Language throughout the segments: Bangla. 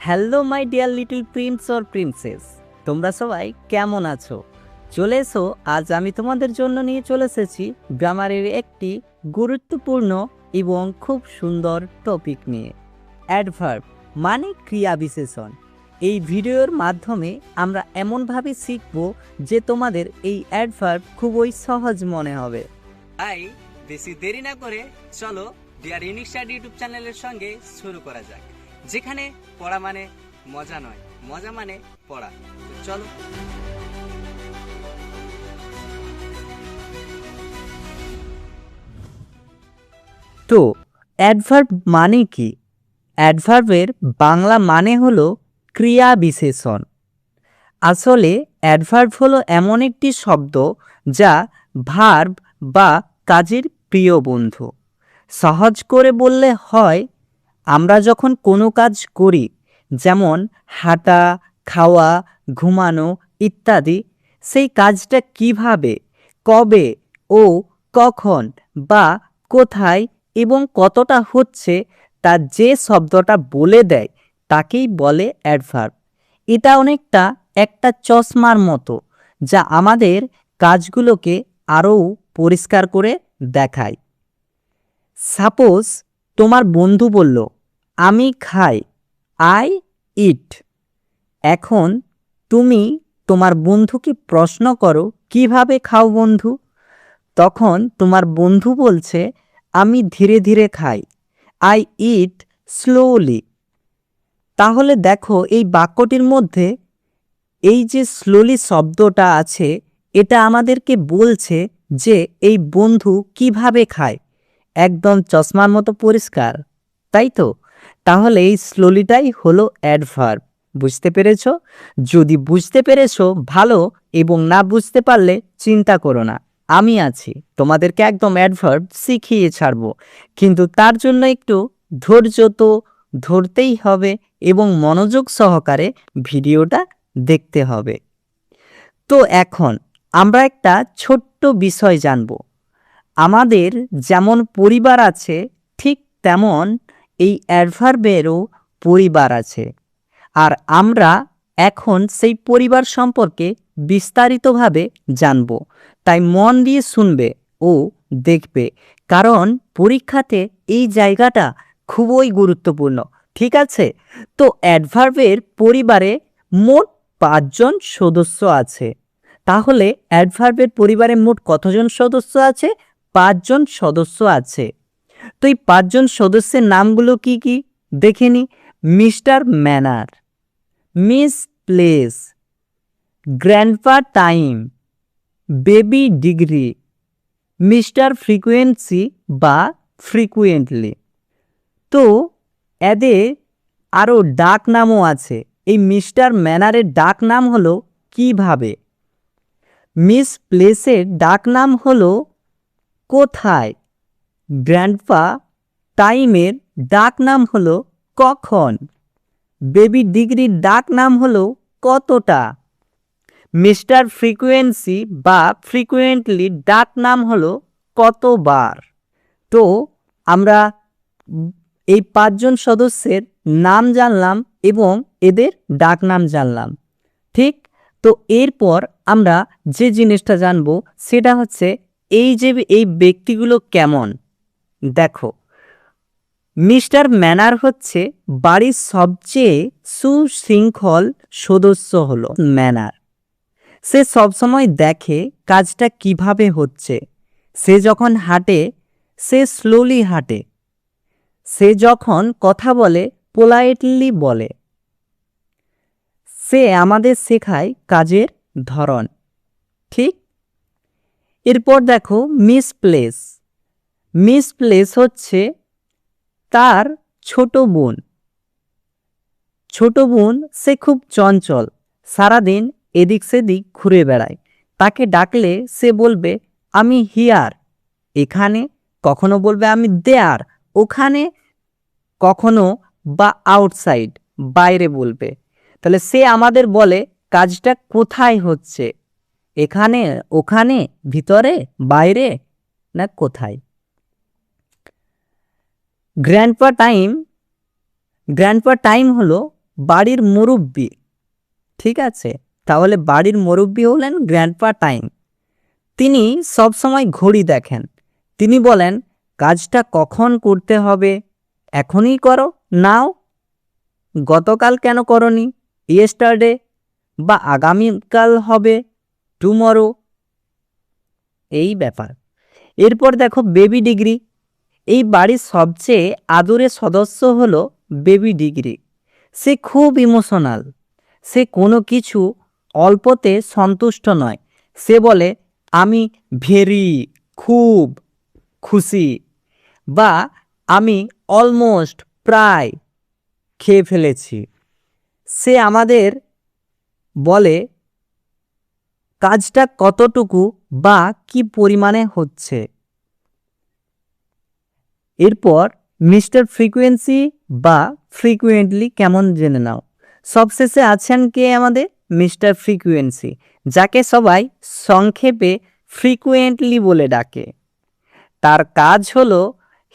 Hello my dear little Prince or princess, তোমরা সবাই কেমন আছো? চলে এসো, আজ আমি তোমাদের জন্য নিয়ে চলে এসেছি গ্রামারের একটি গুরুত্বপূর্ণ এবং খুব সুন্দর টপিক নিয়ে। অ্যাডভার্ব মানে ক্রিয়া বিশেষণ। এই ভিডিওর মাধ্যমে আমরা এমনভাবে শিখব যে তোমাদের এই অ্যাডভার্ব খুবই সহজ মনে হবে। তাই বেশি দেরি না করে চলো ডিয়ার ইউনিক স্টাডি ইউটিউব চ্যানেলের সঙ্গে শুরু করা যাক, যেখানে পড়া মানে মজা নয়, মজা মানে পড়া। চলো। তো অ্যাডভার্ব মানে কি? অ্যাডভার্বের বাংলা মানে হলো ক্রিয়া বিশেষণ। আসলে অ্যাডভার্ব হলো এমন একটি শব্দ যা ভার্ব বা কাজের প্রিয় বন্ধু। সহজ করে বললে হয়, আমরা যখন কোনো কাজ করি, যেমন হাঁটা, খাওয়া, ঘুমানো ইত্যাদি, সেই কাজটা কিভাবে, কবে ও কখন বা কোথায় এবং কতটা হচ্ছে তা যে শব্দটা বলে দেয় তাকেই বলে অ্যাডভার্ব। এটা অনেকটা একটা চশমার মতো, যা আমাদের কাজগুলোকে আরও পরিষ্কার করে দেখায়। সাপোজ তোমার বন্ধু বলল, আমি খাই, আই ইট। এখন তুমি তোমার বন্ধুকে প্রশ্ন করো, কিভাবে খাও বন্ধু? তখন তোমার বন্ধু বলছে, আমি ধীরে ধীরে খাই, আই ইট স্লোলি। তাহলে দেখো এই বাক্যটির মধ্যে এই যে স্লোলি শব্দটা আছে, এটা আমাদেরকে বলছে যে এই বন্ধু কিভাবে খায়, একদম চশমার মতো পরিষ্কার, তাই তো? তাহলে এই স্লোলিটাই হলো অ্যাডভার্ব। বুঝতে পেরেছো? যদি বুঝতে পেরেছো ভালো, এবং না বুঝতে পারলে চিন্তা করো না, আমি আছি, তোমাদেরকে একদম অ্যাডভার্ব শিখিয়ে ছাড়বো। কিন্তু তার জন্য একটু ধৈর্য তো ধরতেই হবে এবং মনোযোগ সহকারে ভিডিওটা দেখতে হবে। তো এখন আমরা একটা ছোট্ট বিষয় জানব। আমাদের যেমন পরিবার আছে, ঠিক তেমন এই অ্যাডভার্বেরও পরিবার আছে। আর আমরা এখন সেই পরিবার সম্পর্কে বিস্তারিতভাবে জানব। তাই মন দিয়ে শুনবে ও দেখবে, কারণ পরীক্ষাতে এই জায়গাটা খুবই গুরুত্বপূর্ণ। ঠিক আছে? তো অ্যাডভার্বের পরিবারে মোট 5 জন সদস্য আছে। তাহলে অ্যাডভার্বের পরিবারে মোট কতজন সদস্য আছে? 5 জন সদস্য আছে। তো এই 5 জন সদস্যের নামগুলো কি কি দেখে নি। Mister manner, miss place, grandpa time, baby degree, mister frequency বা ফ্রিকুয়েন্টলি। তো এদের আরও ডাক নামও আছে। এই মিস্টার ম্যানারের ডাক নাম হলো কিভাবে, মিস প্লেসের ডাক নাম হলো কোথায়, গ্র্যান্ডপা টাইমের ডাক নাম হলো কখন, বেবি ডিগ্রির ডাক নাম হলো কতটা, মিস্টার ফ্রিকুয়েন্সি বা ফ্রিকুয়েন্টলির ডাক নাম হলো কতবার। তো আমরা এই 5 জন সদস্যের নাম জানলাম এবং এদের ডাক নাম জানলাম। ঠিক? তো এরপর আমরা যে জিনিসটা জানবো সেটা হচ্ছে এই ব্যক্তিগুলো কেমন। দেখো, মিস্টার ম্যানার হচ্ছে বাড়ির সবচেয়ে সুশৃঙ্খল সদস্য হলো ম্যানার। সে সবসময় দেখে কাজটা কিভাবে হচ্ছে। সে যখন হাঁটে, সে স্লোলি হাঁটে। সে যখন কথা বলে, পোলাইটলি বলে। সে আমাদের শেখায় কাজের ধরন। ঠিক? এরপর দেখো মিস প্লেস। মিস প্লেস হচ্ছে তার ছোট বোন। ছোট বোন, সে খুব চঞ্চল, সারাদিন এদিক সেদিক ঘুরে বেড়ায়। তাকে ডাকলে সে বলবে, আমি হিয়ার, এখানে। কখনো বলবে আমি দেয়ার, ওখানে। কখনো বা আউটসাইড, বাইরে বলবে। তাহলে সে আমাদের বলে কাজটা কোথায় হচ্ছে, এখানে, ওখানে, ভিতরে, বাইরে, না কোথায়। Grandpa time. গ্র্যান্ডপা টাইম হলো বাড়ির মুরব্বি, ঠিক আছে? তাহলে বাড়ির মুরব্বি হলেন গ্র্যান্ডপা টাইম। তিনি সবসময় ঘড়ি দেখেন। তিনি বলেন, কাজটা কখন করতে হবে? এখনই করো, নাও। গতকাল কেন করনি? ইয়েস্টারডে। বা আগামীকাল হবে, টুমরো। এই ব্যাপার। এরপর দেখো বেবি ডিগ্রি। এই বাড়ির সবচেয়ে আদরের সদস্য হলো বেবি ডিগ্রি। সে খুব ইমোশনাল। সে কোনো কিছু অল্পতে সন্তুষ্ট নয়। সে বলে, আমি ভেরি, খুব খুশি, বা আমি অলমোস্ট, প্রায় খেয়ে ফেলেছি। সে আমাদের বলে কাজটা কতটুকু বা কি পরিমাণে হচ্ছে। এরপর মিস্টার ফ্রিকোয়েন্সি বা ফ্রিকুয়েন্টলি কেমন জেনে নাও। সবশেষে আছেন কে? আমাদের মিস্টার ফ্রিকুয়েন্সি, যাকে সবাই সংক্ষেপে ফ্রিকুয়েন্টলি বলে ডাকে। তার কাজ হলো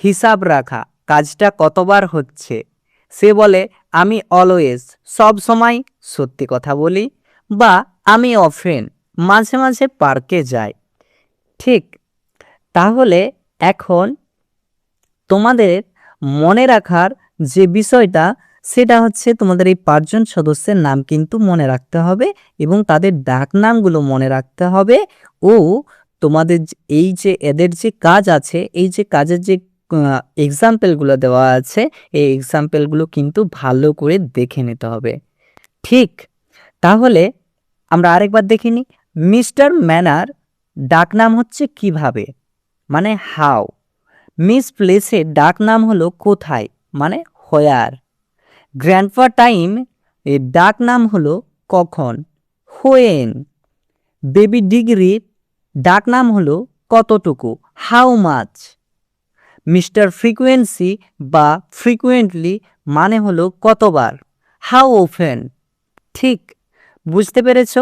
হিসাব রাখা, কাজটা কতবার হচ্ছে। সে বলে, আমি অলওয়েজ, সব সময় সত্যি কথা বলি, বা আমি অফেন, মাঝে মাঝে পার্কে যাই। ঠিক। তাহলে এখন তোমাদের মনে রাখার যে বিষয়টা, সেটা হচ্ছে তোমাদের এই 5 জন সদস্যের নাম কিন্তু মনে রাখতে হবে এবং তাদের ডাকনামগুলো মনে রাখতে হবে। ও তোমাদের এই যে এদের যে কাজ আছে, এই যে কাজের যে এক্সাম্পলগুলো দেওয়া আছে, এই এক্সাম্পলগুলো কিন্তু ভালো করে দেখে নিতে হবে। ঠিক। তাহলে আমরা আরেকবার দেখে নিই। মিস্টার ম্যানার ডাকনাম হচ্ছে কিভাবে, মানে হাউ। মিস প্লেসের ডাক নাম হলো কোথায়, মানে হোয়ার। গ্র্যান্ডপা টাইম এর ডাক নাম হলো কখন, হোয়েন। বেবি ডিগ্রির ডাক নাম হলো কতটুকু, হাউ মাচ। মিস্টার ফ্রিকুয়েন্সি বা ফ্রিকুয়েন্টলি মানে হলো কতবার, হাউ ওফেন। ঠিক, বুঝতে পেরেছ?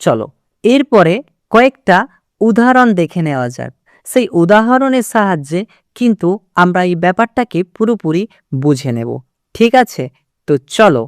চলো এরপরে কয়েকটা উদাহরণ দেখে নেওয়া যাক। সেই উদাহরণের সাহায্যে কিন্তু আমরা এই ব্যাপারটাকে পুরোপুরি বুঝে নেব। ঠিক আছে, তো চলো।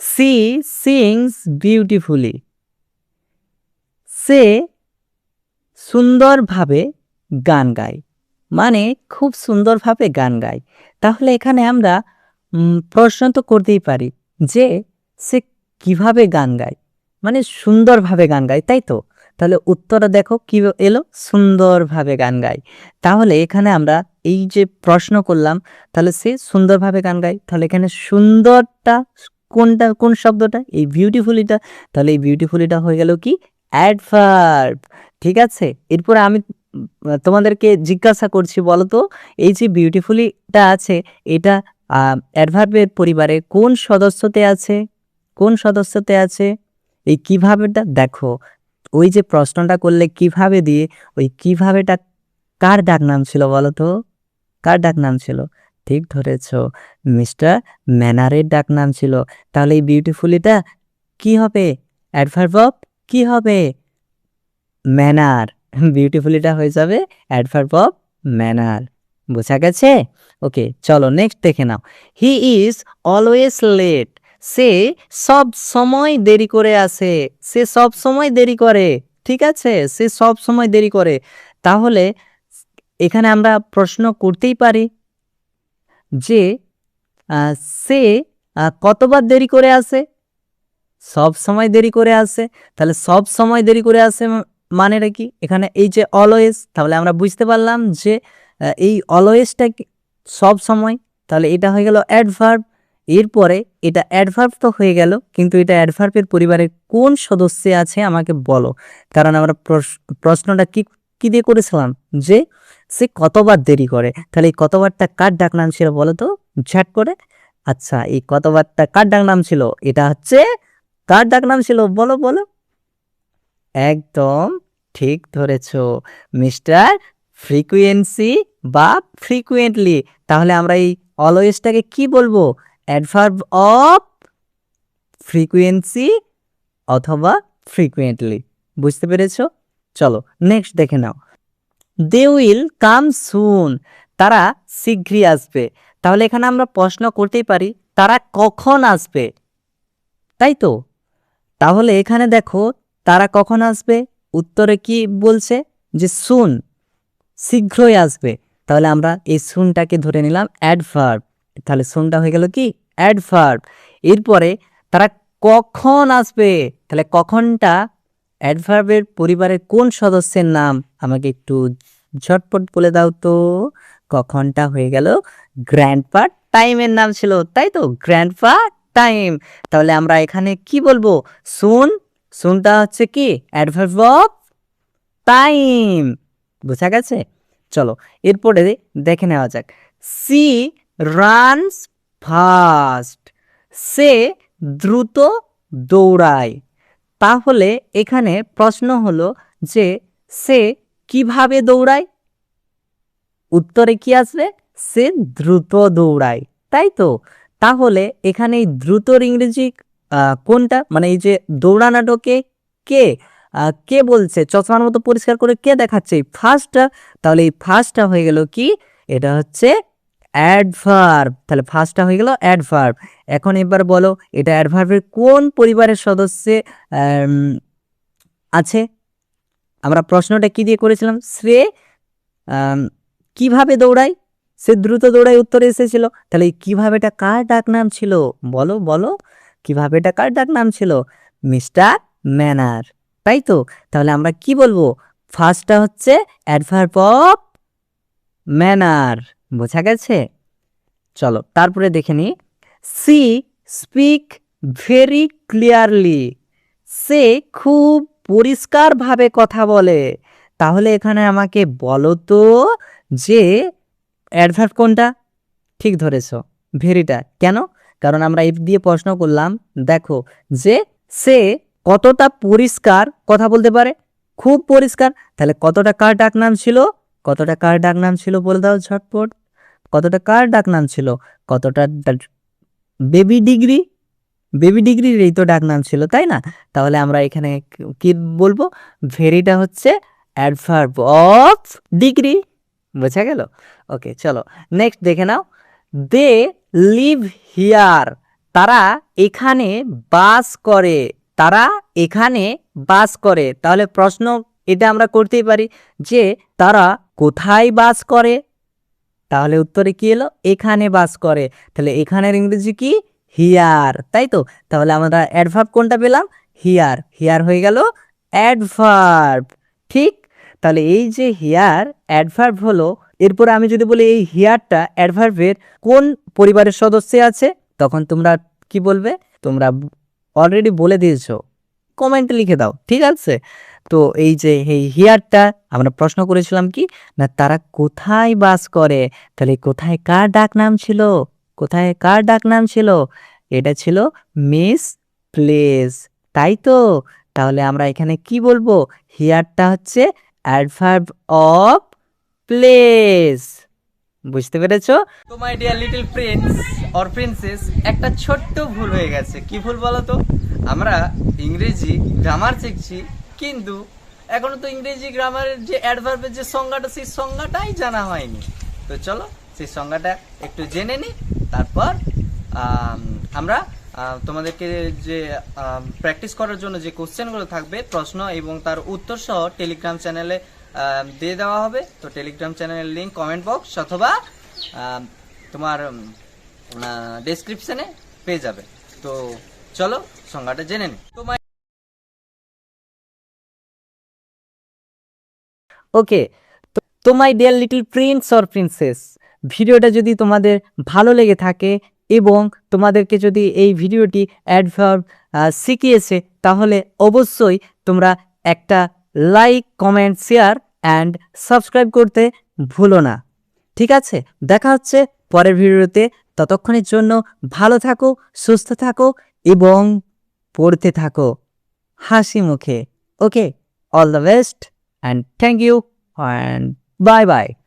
She sings beautifully. সে সুন্দরভাবে গান গায়, মানে খুব সুন্দরভাবে গান গায়। তাহলে এখানে আমরা প্রশ্ন তো করতেই পারি যে সে কিভাবে গান গায়, মানে সুন্দরভাবে গান গায়, তাই তো? তাহলে উত্তরটা দেখো কি এলো, সুন্দরভাবে গান গায়। তাহলে এখানে আমরা এই যে প্রশ্ন করলাম, তাহলে সে সুন্দরভাবে গান গায়, তাহলে এখানে সুন্দরটা কোনটা, কোন শব্দটা? এই বিউটিফুলিটা। তাহলে এই বিউটিফুলিটা হয়ে গেল কি, অ্যাডভার্ব। ঠিক আছে, এরপরে আমি তোমাদেরকে জিজ্ঞাসা করছি, বলো তো এই যে বিউটিফুলিটা আছে, এটা অ্যাডভার্বের পরিবারে কোন সদস্যতে আছে? কোন সদস্যতে আছে? এই কিভাবেটা দেখো, ওই যে প্রশ্নটা করলে কিভাবে দিয়ে, ওই কিভাবেটা কার ডাকনাম ছিল বলো তো? কার ডাকনাম ছিল? ঠিক ধরেছ, মিস্টার ম্যানারের ডাকনাম ছিল। তাহলে এই বিউটিফুলিটা কি হবে? অ্যাডভার্ব অফ কি হবে? ম্যানার। বিউটিফুলিটা হয়ে যাবে অ্যাডভার্ব অফ ম্যানার। বোঝা গেছে? ওকে, চলো নেক্সট দেখে নাও। He is always late. সে সব সময় দেরি করে আসে। সে সব সময় দেরি করে। ঠিক আছে, সে সব সময় দেরি করে। তাহলে এখানে আমরা প্রশ্ন করতেই পারি যে সে কতবার দেরি করে আসে? সব সময় দেরি করে আসে। তাহলে সব সময় দেরি করে আসে মানেটা কি? এখানে এই যে অলওয়েজ, তাহলে আমরা বুঝতে পারলাম যে এই অলওয়েজটা সব সময়। তাহলে এটা হয়ে গেল অ্যাডভার্ব। এরপরে এটা অ্যাডভার্ব তো হয়ে গেল, কিন্তু এটা অ্যাডভার্বের পরিবারের কোন সদস্যে আছে আমাকে বলো। কারণ আমরা প্রশ্নটা কি কি দিয়ে করেছিলাম, যে সে কতবার দেরি করে। তাহলে এই কতবারটা কার ডাকনাম ছিল বলো তো, ঝট করে। আচ্ছা, এই কতবারটা কার ডাকনাম ছিল? এটা হচ্ছে কার ডাকনাম ছিল বলো বলো? একদম ঠিক ধরেছ, মিস্টার ফ্রিকুয়েন্সি বা ফ্রিকুয়েন্টলি। তাহলে আমরা এই অলওয়েজটাকে কি বলবো? অ্যাডভার্ব অফ ফ্রিকুয়েন্সি অথবা ফ্রিকুয়েন্টলি। বুঝতে পেরেছ? চলো নেক্সট দেখে নাও। দে উইল কাম সুন। তারা শীঘ্রই আসবে। তাহলে এখানে আমরা প্রশ্ন করতেই পারি তারা কখন আসবে, তাই তো? তাহলে এখানে দেখো তারা কখন আসবে, উত্তরে কি বলছে যে সুন, শীঘ্রই আসবে। তাহলে আমরা এই সুনটাকে ধরে নিলাম অ্যাডভার্ব, তাহলে সুনটা হয়ে গেল কি অ্যাডভার্ব। এরপরে তারা কখন আসবে, তাহলে কখনটা অ্যাডভার্বের পরিবারের কোন সদস্যের নাম আমাকে একটু ঝটপট বলে দাও তো। কখনটা হয়ে গেল গ্র্যান্ডপা টাইমের নাম ছিল, তাই তো, গ্র্যান্ডপা টাইম। তাহলে আমরা এখানে কি বলবো, সুন, সুনটা হচ্ছে কি অ্যাডভার্ব অফ টাইম, বোঝা গেছে? চলো এরপরে দেখে নেওয়া যাক, সি রানস ফাস্ট, সে দ্রুত দৌড়ায়। তাহলে এখানে প্রশ্ন হলো যে সে কিভাবে দৌড়ায়, উত্তরে কি আসবে, সে দ্রুত দৌড়ায়, তাই তো। তাহলে এখানে এই দ্রুতর ইংরেজি কোনটা, মানে এই যে দৌড়ানোটাকে কে কে বলছে, চশমার মতো পরিষ্কার করে কে দেখাচ্ছে, ফার্স্টটা। তাহলে এই ফার্স্টটা হয়ে গেল কি, এটা হচ্ছে অ্যাডভার্ব। তাহলে ফার্স্টটা হয়ে গেল অ্যাডভার্ব। এখন এবার বলো এটা অ্যাডভার্বের কোন পরিবারের সদস্যে আছে। আমরা প্রশ্নটা কি দিয়ে করেছিলাম, সে কিভাবে দৌড়ায়, সে দ্রুত দৌড়ায় উত্তরে এসেছিল। তাহলে এই কিভাবেটা কার ডাক নাম ছিল, বলো বলো, কিভাবেটা কার ডাক নাম ছিল, মিস্টার ম্যানার, তাই তো। তাহলে আমরা কি বলবো, ফার্স্টটা হচ্ছে অ্যাডভার্ব অফ ম্যানার, বোঝা গেছে? চলো তারপরে দেখে নি, সি স্পিক ভেরি ক্লিয়ারলি, সে খুব পরিষ্কারভাবে কথা বলে। তাহলে এখানে আমাকে বলো তো যে অ্যাডভার্ব কোনটা, ঠিক ধরেছ, ভেরিটা। কেন? কারণ আমরা এফ দিয়ে প্রশ্ন করলাম, দেখো যে সে কতটা পরিষ্কার কথা বলতে পারে, খুব পরিষ্কার। তাহলে কতটা কার ডাক নাম ছিল, কতটা কার ডাক নাম ছিল বলে দাও ঝটপট, কতটা কার ডাক নাম ছিল, কতটা বেবি ডিগ্রি, বেবি ডিগ্রির এই তো ডাক নাম ছিল, তাই না? তাহলে আমরা এখানে কি বলবো, ভেরিটা হচ্ছে অ্যাডভার্ব অফ ডিগ্রি, বোঝা গেল? ওকে চলো নেক্সট দেখে নাও, দে লিভ হিয়ার, তারা এখানে বাস করে, তারা এখানে বাস করে। তাহলে প্রশ্ন এটা আমরা করতেই পারি যে তারা কোথায় বাস করে, তাহলে উত্তরে কি এলো, এখানে বাস করে। তাহলে এখানের ইংরেজি কি, হিয়ার, তাই তো। তাহলে আমরা অ্যাডভার্ব কোনটা পেলাম, হিয়ার, হিয়ার হয়ে গেল অ্যাডভার্ব, ঠিক। তাহলে এই যে হিয়ার অ্যাডভার্ব হলো, এরপর আমি যদি বলি এই হিয়ারটা অ্যাডভার্বের কোন পরিবারের সদস্য আছে, তখন তোমরা কি বলবে, তোমরা অলরেডি বলে দিয়েছো, কমেন্টে লিখে দাও, ঠিক আছে? তো এই যে এই হিয়ারটা আমরা প্রশ্ন করেছিলাম কি না, তারা কোথায় বাস করে। তাহলে কোথায় কার ডাক নাম ছিল, কোথায় কার ডাক নাম ছিল, এটা ছিল মিস প্লেস, তাই তো। তাহলে আমরা এখানে কি বলবো, হিয়ারটা হচ্ছে অ্যাডভার্ব অফ প্লেস, বুঝতে পেরেছো? তো my dear little Prince or princess, একটা ছোট্ট ভুল হয়ে গেছে। কি ভুল বলো তো, আমরা ইংরেজি গ্রামার শিখছি কিন্তু এখনো তো ইংরেজি গ্রামারের যে অ্যাডভার্বের যে সংজ্ঞাটা, সেই সংজ্ঞাটাই জানা হয়নি। তো চলো সেই সংজ্ঞাটা একটু জেনে নিই, তারপর আমরা তোমাদেরকে যে প্র্যাকটিস করার জন্য যে কোশ্চেনগুলো থাকবে, প্রশ্ন এবং তার উত্তর সহ টেলিগ্রাম চ্যানেলে দিয়ে দেওয়া হবে। তো টেলিগ্রাম চ্যানেলের লিঙ্ক কমেন্ট বক্স অথবা তোমার ডেসক্রিপশনে পেয়ে যাবে। তো চলো সংজ্ঞাটা জেনে নিই। ওকে, তো my dear little Prince or princess, ভিডিওটা যদি তোমাদের ভালো লেগে থাকে এবং তোমাদেরকে যদি এই ভিডিওটি অ্যাডভার্ব শিখিয়েছে, তাহলে অবশ্যই তোমরা একটা like, comment, share and subscribe করতে ভুলো না, ঠিক আছে? দেখা হচ্ছে পরের ভিডিওতে, ততক্ষণের জন্য ভালো থাকো, সুস্থ থাকো এবং পড়তে থাকো হাসি মুখে। Okay, all the best and thank you and bye by.